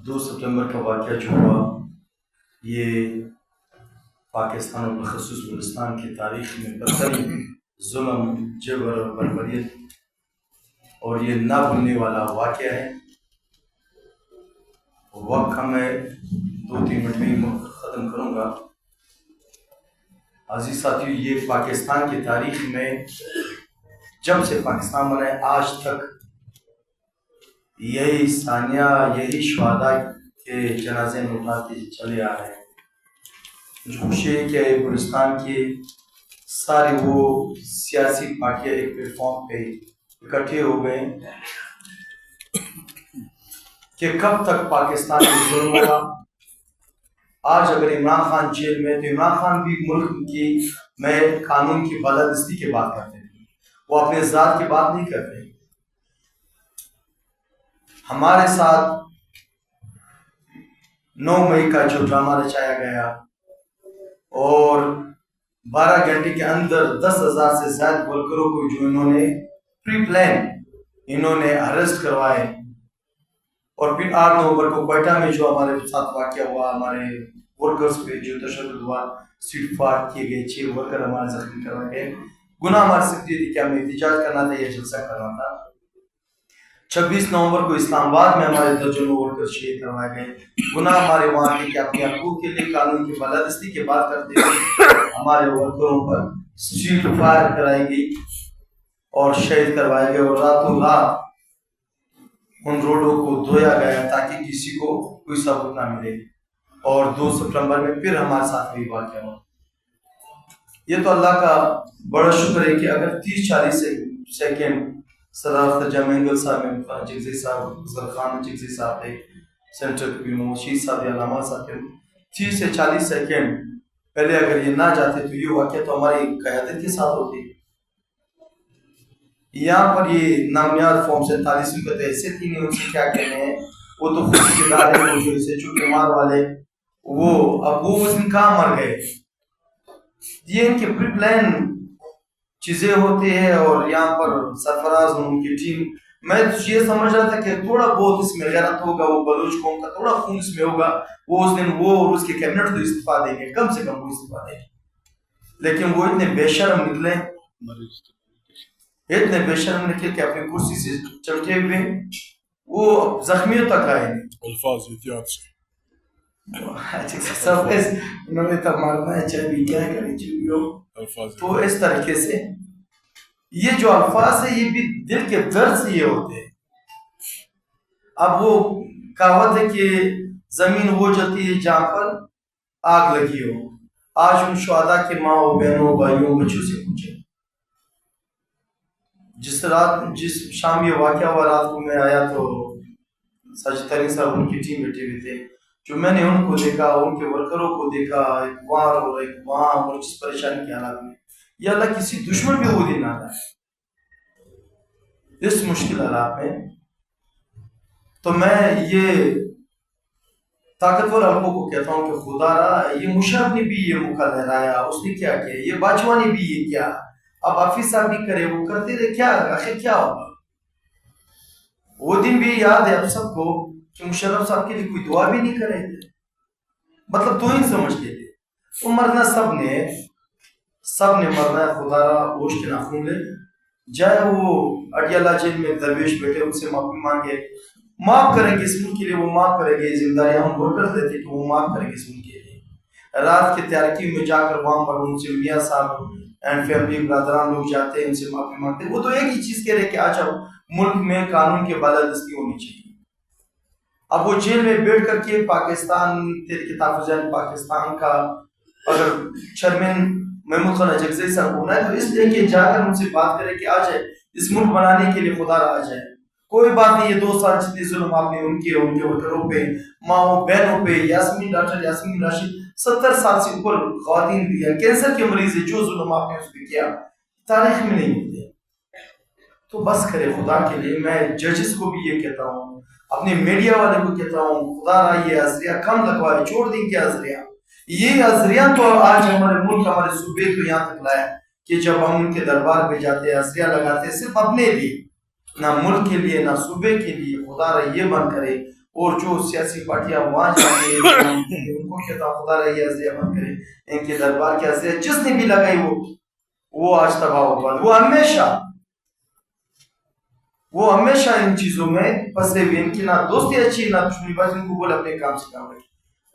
2 ستمبر کا واقعہ جو ہوا یہ پاکستان اور بخصوص بلوچستان کی تاریخ میں بدترین ظلم، جبر اور بربریت اور یہ نہ بھولنے والا واقعہ ہے۔ وقت میں 2-3 منٹ میں ہی ختم کروں گا۔ عزیز ساتھیو، یہ پاکستان کی تاریخ میں جب سے پاکستان بنا ہے آج تک یہی ثانیہ، یہی شہداء کے جنازے میں اٹھاتے چلے آ رہے ہیں۔ مجھے خوشی ہے کہ بلوچستان کے سارے وہ سیاسی پارٹیاں ایک پلیٹ فارم پہ اکٹھے ہو گئے کہ کب تک پاکستان میں ظلم ہوگا۔ آج اگر عمران خان جیل میں تو عمران خان بھی ملک کی میں قانون کی بالادستی کی بات کرتے ہیں، وہ اپنے ذات کی بات نہیں کرتے۔ ہمارے ساتھ 9 مئی کا جو ڈرامہ رچایا گیا اور 12 گھنٹے کے اندر 10,000 سے زائد ورکروں کو جو انہوں نے پری پلان انہوں نے اریسٹ کروائے، اور پھر 8 نومبر کو کوئٹہ میں جو ہمارے ساتھ واقعہ ہوا، ہمارے ورکرز پہ جو تشدد ہوا، سیٹ فاٹ کیے گئے، 6 ورکر ہمارے زخمی کروائے گئے۔ گناہ ہمارے سے یہ تھی کہ ہمیں احتجاج کرنا تھا یا جلسہ کرنا تھا۔ 26 نومبر کو اسلام آباد میں ہمارے درجنوں ورکر شہید کروائے گئے۔ گناہ ہمارے وہاں کے کہ اپنے حقوق کے لیے قانون کی بالادستی کی بات کرتے ہوئے ہمارے ورکروں پر سٹریٹ فائر کرائی گئی اور شہید کروائے گئے، اور راتوں رات ان روڈوں کو دھویا گیا تاکہ کسی کو کوئی ثبوت نہ ملے۔ اور 2 ستمبر میں پھر ہمارے ساتھ وہی واقعہ ہوا۔ یہ تو اللہ کا بڑا شکر ہے کہ اگر 30-40 سیکنڈ صدارت جامع صاحب، جگزی صاحب، زرخان جگزی صاحب تھے، سینٹر کبیر محمد شہید صاحب، علامہ صاحب تھے، 30 سے 40 سیکنڈ پہلے اگر یہ نہ جاتے تو یہ واقعہ تو ہماری قیادت کے ساتھ ہوتی۔ یہاں پر یہ نامیات فارم 47 کا تو حیثیت ہی نہیں، ان سے کیا کہنے ہیں، وہ تو خود کے دار ہیں، جو اسے چونکہ مار والے وہ اب وہ اس دن کہاں مر گئے۔ یہ ان کے پری پلان چیزیں ہوتی ہیں، اور یہاں پر سرفراز ان کی ٹیم، میں یہ سمجھ رہا تھا کہ تھوڑا بہت اس میں غیرت ہوگا، وہ بلوچ قوم کا تھوڑا خون اس میں ہوگا، وہ اس دن وہ اور اس کے کیبنٹ تو استعفیٰ دیں گے، کم سے کم وہ استعفیٰ دیں گے، لیکن وہ اتنے بے شرم نکلے، اتنے بے شرم نکلے کہ اپنی کرسی سے چمٹے ہوئے وہ زخمیوں تک آئے نہیں۔ الفاظ احتیاط سے سب انہوں نے تب مارنا ہے، چاہے بھی کیا کریں چاہیے ہو، تو اس طریقے سے یہ جو الفاظ ہے یہ بھی دل کے درد سے یہ ہوتے ہیں۔ اب وہ کہاوت ہے کہ زمین وہ جلتی ہے جہاں پر آگ لگی ہو۔ آج ان شہداء کے ماں و بہنوں، بھائیوں، بچوں سے پوچھے، جس شام یہ واقعہ ہوا، رات کو میں آیا تو ساجد ترین صاحب ان کی ٹیم بیٹھے ہوئے تھے، جو میں نے ان کو دیکھا، ان کے ورکروں کو دیکھا، ایک وہاں اور ایک وہاں، اور جس پریشانی کے حالات میں یہ اللہ کسی دشمن بھی وہ دن آ رہا ہے اس مشکل حالات میں۔ تو میں یہ طاقتور حلقوں کو کہتا ہوں کہ خدا را، یہ مشرف نے بھی یہ موقع لہرایا، اس نے کیا کیا، یہ باجوہ نے بھی یہ کیا، اب حفیظ صاحب بھی کرے، وہ کرتے رہے، کیا آخر کیا ہوگا۔ وہ دن بھی یاد ہے اب سب کو کہ مشرف صاحب کے لیے کوئی دعا بھی نہیں کرے تھے، مطلب تو ہی سمجھتے تھے وہ مرنا سب نے مرنا ہے، خدا را اوش کے ناخون لے جائے۔ وہ اڈیالہ جیل میں درویش بیٹھے، ان سے معافی مانگے، معاف کریں گے اس ملک کے لیے، وہ معاف کریں گے، ذمہ داری ہم ورکر دیتے کہ وہ معاف کریں گے اس ملک کے لیے۔ رات کے تاریکی میں جا کر وہاں پر ان سے میاں صاحب اینڈ فیملی برادران لوگ جاتے ہیں، ان سے معافی مانگتے ہیں۔ وہ تو ایک ہی چیز کہہ رہے کہ آج ملک میں قانون کے بالادستی ہونی چاہیے۔ اب وہ جیل میں بیٹھ کر کے پاکستان تحریک تحفظ پاکستان کا اگر چیئرمین محمود خان جگزئی صاحب ہونا ہے تو اس لیے کہ جا کر ان سے بات کرے کہ آ جائے، اس ملک بنانے کے لیے خدا را آ جائے۔ کوئی بات نہیں، یہ 2 سال جتنے ظلم آپ نے ان کے ورکروں پہ، ماں بہنوں پہ، ڈاکٹر یاسمین راشد 70 سال سے اوپر خواتین بھی ہیں، کینسر کے مریض ہیں، جو ظلم آپ نے اس پہ کیا تاریخ میں نہیں ملتے۔ تو بس کرے خدا کے لیے، میں ججز کو بھی یہ کہتا ہوں، اپنے میڈیا والے کو کہتا ہوں، خدا را یہ عذریہ کم لگوائے، چھوڑ دیں کہ عذریہ، یہ عذریہ تو آج ہمارے ملک، ہمارے صوبے کو یہاں تک لایا کہ جب ہم ان کے دربار پہ جاتے ہیں عذریہ لگاتے ہیں صرف اپنے لیے، نہ ملک کے لیے، نہ صوبے کے لیے۔ خدا را یہ بند کرے، اور جو سیاسی پارٹیاں وہاں جاتے ہیں ان کو کہتا ہوں خدا رہی عز امن کرے ان کے دربار کے عز جس نے بھی لگائی وہ آج تباہ ہو پا وہ ہمیشہ ان چیزوں میں پھنسے ہوئے ان کی نہ دوستی اچھی نہ دشمنی بات ان کو بول اپنے کام سے کام رکھے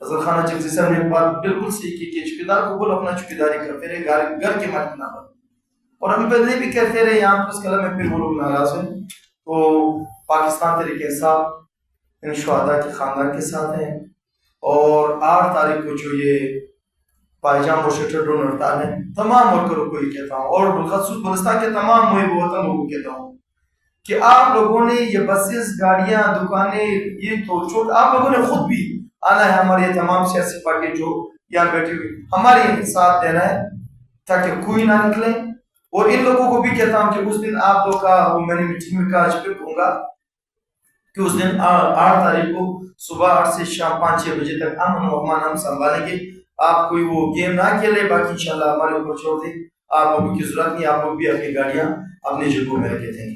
حضرت خانہ چکزی صاحب نے ایک بات بالکل صحیح کی کہ چوکیدار کو بول اپنا چوکیداری کرتے رہے گھر کے مالک نہ بن اور ہم پہلے بھی کہتے رہے یہاں پر اس کلم میں پھر وہ لوگ ناراض ہیں تو پاکستان تحریک انصاف ان شہداء کے خاندان کے ساتھ ہیں اور 8 تاریخ کو جو یہ پائجام اور شٹر ڈرون ہڑتال ہے تمام ورکروں کو یہ کہتا ہوں اور بالخصوص بلوچستان کے تمام محب وطن لوگوں کو کہتا ہوں کہ آپ لوگوں نے یہ بسز گاڑیاں دکانیں یہ تو چھوٹ آپ لوگوں نے خود بھی آنا ہے ہمارے یہ تمام سیاسی پارٹی جو یہاں بیٹھی ہوئی ہمارے ساتھ دینا ہے تاکہ کوئی نہ نکلے اور ان لوگوں کو بھی کہتا ہوں کہ اس دن آپ لوگ کا میں نے میٹنگ میں کہا آج پہ کہوں گا کہ اس دن 8 تاریخ کو صبح 8 سے شام 5-6 بجے تک امن و امان ہم سنبھالیں گے آپ کوئی وہ گیم نہ کھیلے باقی انشاءاللہ ہمارے اوپر چھوڑ دیں آپ لوگوں کی ضرورت نہیں آپ لوگ بھی اپنی گاڑیاں اپنی جگہوں میں رکھے تھے